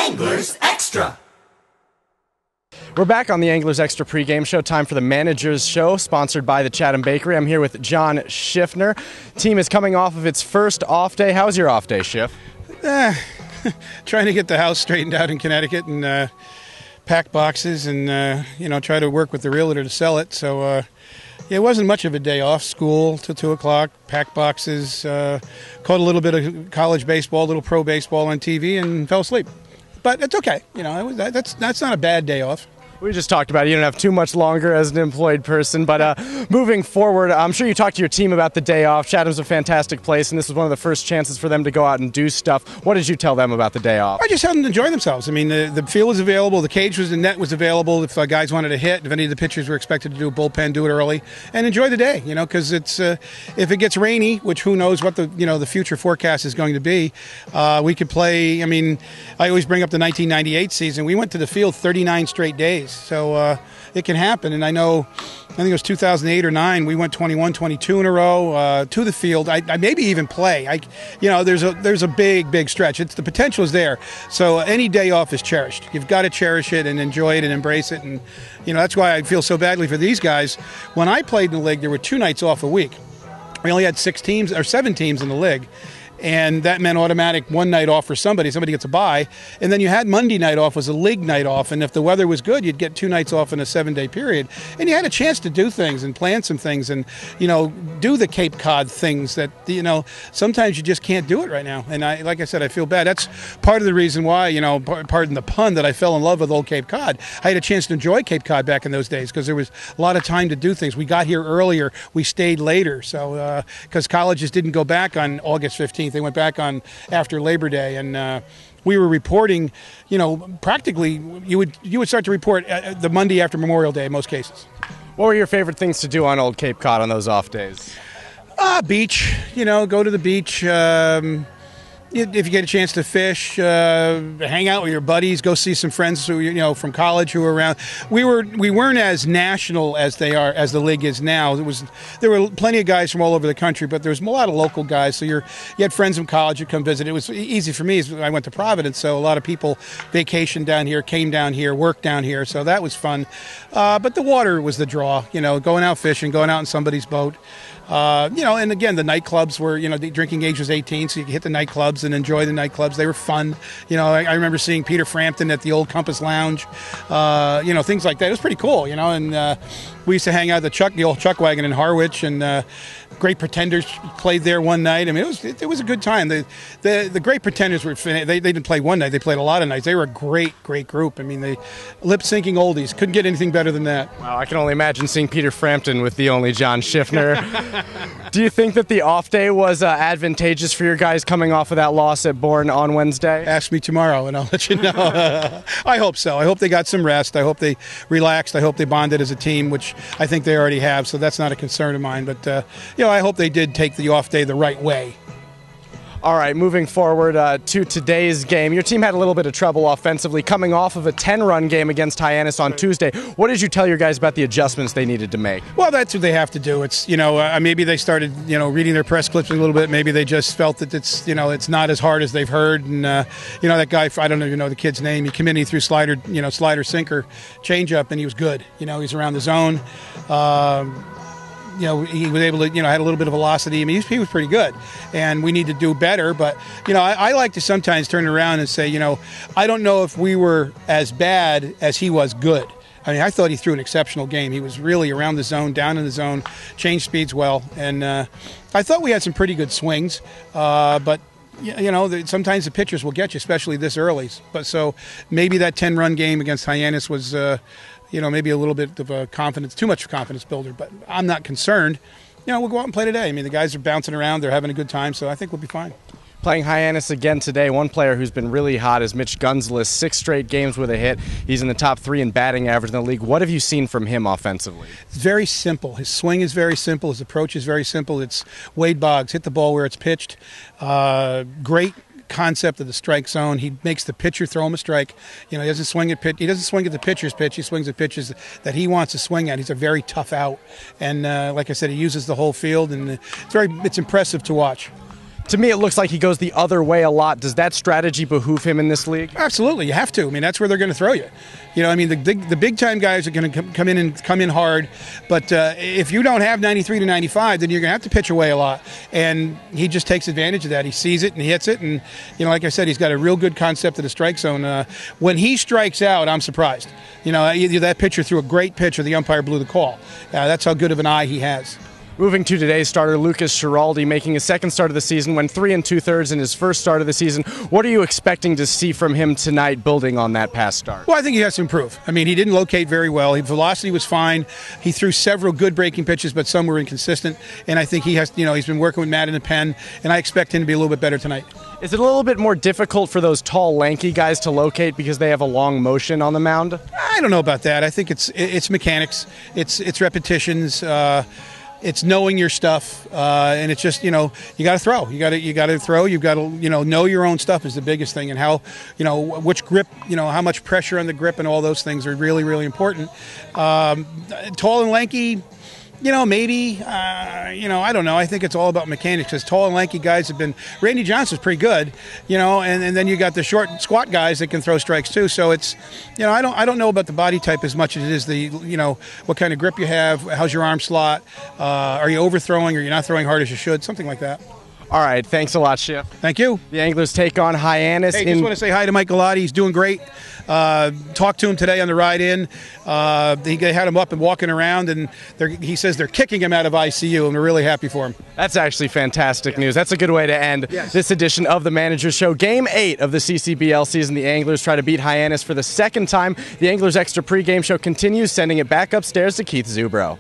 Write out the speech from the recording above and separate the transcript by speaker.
Speaker 1: Anglers Extra.
Speaker 2: We're back on the Anglers Extra pregame show. Time for the Manager's Show, sponsored by the Chatham Bakery. I'm here with John Schiffner. Team is coming off of its first off day. How's your off day, Schiff?
Speaker 3: Trying to get the house straightened out in Connecticut and pack boxes and, try to work with the realtor to sell it. So it wasn't much of a day off. School till 2 o'clock, pack boxes, caught a little bit of college baseball, a little pro baseball on TV, and fell asleep. But it's okay. That's not a bad day off.
Speaker 2: We just talked about it. You don't have too much longer as an employed person, but moving forward, I'm sure you talked to your team about the day off. Chatham's a fantastic place, and this was one of the first chances for them to go out and do stuff. What did you tell them about the day off?
Speaker 3: I just had them enjoy themselves. I mean, the field was available, the cage was, the net was available. If guys wanted to hit, if any of the pitchers were expected to do a bullpen, do it early, and enjoy the day. Because it's if it gets rainy, which who knows what the future forecast is going to be, we could play. I mean, I always bring up the 1998 season. We went to the field 39 straight days. So it can happen. And I think it was 2008 or 9, we went 21, 22 in a row to the field. I maybe even play. There's a big stretch. The potential is there. So any day off is cherished. You've got to cherish it and enjoy it and embrace it. And, that's why I feel so badly for these guys. When I played in the league, there were 2 nights off a week. We only had 7 teams in the league. And that meant automatic one night off for somebody. Somebody gets a bye. And then you had Monday night off was a league night off. And if the weather was good, you'd get 2 nights off in a 7-day period. And you had a chance to do things and plan some things and, do the Cape Cod things that, sometimes you just can't do it right now. And like I said, I feel bad. That's part of the reason why, pardon the pun, that I fell in love with old Cape Cod. I had a chance to enjoy Cape Cod back in those days because there was a lot of time to do things. We got here earlier. We stayed later. So because colleges didn't go back on August 15th. They went back on after Labor Day, and we were reporting. Practically, you would start to report the Monday after Memorial Day in most cases.
Speaker 2: What were your favorite things to do on Old Cape Cod on those off days?
Speaker 3: Beach. Go to the beach. If you get a chance to fish, hang out with your buddies, go see some friends who from college who were around. We weren't as national as the league is now. There were plenty of guys from all over the country, but there was a lot of local guys. So you had friends from college who come visit. It was easy for me. I went to Providence, so a lot of people vacationed down here, came down here, worked down here. So that was fun. But the water was the draw. Going out fishing, going out in somebody's boat. And again, the nightclubs were, the drinking age was 18, so you could hit the nightclubs and enjoy the nightclubs. They were fun. I remember seeing Peter Frampton at the old Compass Lounge, things like that. It was pretty cool, and we used to hang out at the old Chuck Wagon in Harwich, and Great Pretenders played there one night. I mean, it was a good time. The Great Pretenders they didn't play one night. They played a lot of nights. They were a great group. I mean, they lip-syncing oldies. Couldn't get anything better than that.
Speaker 2: Wow, I can only imagine seeing Peter Frampton with the only John Schiffner. Do you think that the off day was advantageous for your guys coming off of that loss at Bourne on Wednesday?
Speaker 3: Ask me tomorrow, and I'll let you know. I hope so. I hope they got some rest. I hope they relaxed. I hope they bonded as a team, which I think they already have, so that's not a concern of mine. But, I hope they did take the off day the right way.
Speaker 2: All right, moving forward to today's game. Your team had a little bit of trouble offensively coming off of a 10-run game against Hyannis on Tuesday. What did you tell your guys about the adjustments they needed to make?
Speaker 3: Well, that's what they have to do. It's, maybe they started, reading their press clips a little bit. Maybe they just felt that it's not as hard as they've heard. And, that guy, I don't even know the kid's name. He came in, he threw slider sinker, changeup, and he was good. He's around the zone. He was able to, had a little bit of velocity. I mean, he was pretty good, and we need to do better. But, I like to sometimes turn around and say, I don't know if we were as bad as he was good. I mean, I thought he threw an exceptional game. He was really around the zone, down in the zone, changed speeds well, and I thought we had some pretty good swings. But sometimes the pitchers will get you, especially this early. But so maybe that 10-run game against Hyannis was. Maybe a little bit of a too much confidence builder, but I'm not concerned. We'll go out and play today. I mean, the guys are bouncing around. They're having a good time, so I think we'll be fine.
Speaker 2: Playing Hyannis again today, one player who's been really hot is Mitch Gunzlis, 6 straight games with a hit. He's in the top 3 in batting average in the league. What have you seen from him offensively?
Speaker 3: It's very simple. His swing is very simple. His approach is very simple. It's Wade Boggs, hit the ball where it's pitched. Great concept of the strike zone. He makes the pitcher throw him a strike. He doesn't swing at the pitcher's pitch. He swings at pitches that he wants to swing at. He's a very tough out, and like I said, he uses the whole field, and it's impressive to watch.
Speaker 2: To me, it looks like he goes the other way a lot. Does that strategy behoove him in this league?
Speaker 3: Absolutely, you have to. I mean, that's where they're going to throw you. You know, I mean, the big time guys are going to come in hard. But if you don't have 93 to 95, then you're going to have to pitch away a lot. And he just takes advantage of that. He sees it and he hits it. And like I said, he's got a real good concept of the strike zone. When he strikes out, I'm surprised. Either that pitcher threw a great pitch or the umpire blew the call. That's how good of an eye he has.
Speaker 2: Moving to today's starter, Lucas Schiraldi, making his second start of the season, went 3 2/3 in his first start of the season. What are you expecting to see from him tonight, building on that past start?
Speaker 3: Well, I think he has to improve. I mean, he didn't locate very well. His velocity was fine. He threw several good breaking pitches, but some were inconsistent. And I think he has, he's been working with Matt in the pen, and I expect him to be a little bit better tonight.
Speaker 2: Is it a little bit more difficult for those tall, lanky guys to locate because they have a long motion on the mound?
Speaker 3: I don't know about that. I think it's mechanics. It's repetitions. It's knowing your stuff, and it's just you got to throw. You got to throw. You've got to know your own stuff is the biggest thing, and how which grip, how much pressure on the grip, and all those things are really, really important. Tall and lanky. Maybe, I don't know. I think it's all about mechanics because tall and lanky guys have been. Randy Johnson's pretty good, and then you got the short, squat guys that can throw strikes too. So it's, I don't know about the body type as much as it is the, what kind of grip you have, how's your arm slot, are you overthrowing or you're not throwing hard as you should, something like that.
Speaker 2: All right, thanks a lot, Schiff.
Speaker 3: Thank you.
Speaker 2: The Anglers take on Hyannis.
Speaker 3: Hey, just want to say hi to Mike Galati. He's doing great. Talked to him today on the ride in. They had him up and walking around, and he says they're kicking him out of ICU, and we're really happy for him.
Speaker 2: That's actually fantastic news. That's a good way to end this edition of the Manager's Show. Game 8 of the CCBL season. The Anglers try to beat Hyannis for the second time. The Anglers Extra pregame show continues, sending it back upstairs to Keith Zubrow.